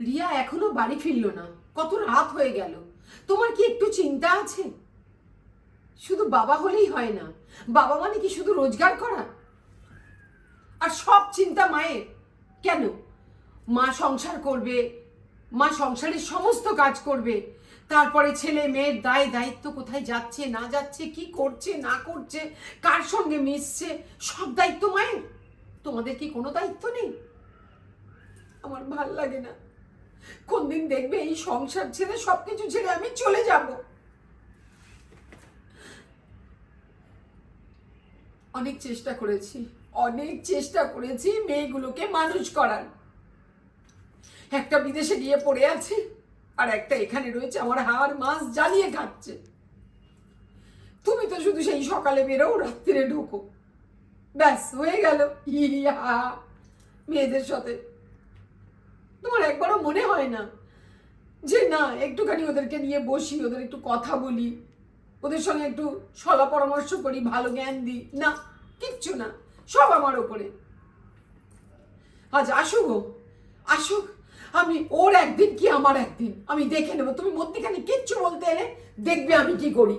রিয়া এখনো বাড়ি ফিরলো না, কত রাত হয়ে গেল। তোমার কি একটু চিন্তা আছে? শুধু বাবা হলেই হয় না, বাবা মানে কি শুধু রোজগার করা? আর সব চিন্তা মায়ের কেন? মা সংসার করবে, মা সংসারের সমস্ত কাজ করবে, তারপরে ছেলে মেয়ের দায় দায়িত্ব, কোথায় যাচ্ছে না যাচ্ছে, কি করছে না করছে, কার সঙ্গে মিশছে, সব দায়িত্ব মায়ের। তোমাদের কি কোনো দায়িত্ব নেই? আমার ভাল লাগে না। কোন দিন দেখবে এই সংসার ছেড়ে, সবকিছু ছেড়ে আমি চলে যাব। অনেক চেষ্টা করেছি মেয়েগুলোকে মানুষ করার। একটা বিদেশে গিয়ে পড়ে আছে, আর একটা এখানে রয়েছে আমার হাড় মাস জ্বালিয়ে খাচ্ছে। তুমি তো শুধু সেই সকালে বেরো, রাত্রিরে ঢোকো, ব্যাস হয়ে গেল ইয়া মেয়েদের সাথে। তোমার একবারও মনে হয় না যে না একটুখানি ওদেরকে নিয়ে বসি, ওদের একটু কথা বলি, ওদের সঙ্গে একটু সলা পরামর্শ করি, ভালো জ্ঞান দিই? না, কিচ্ছু না, সব আমার ওপরে। আজ আসুক, আসুক, আমি ওর একদিন কি আমার একদিন, আমি দেখে নেবো। তুমি মধ্যখানে কিচ্ছু বলতে এলে দেখবে আমি কি করি।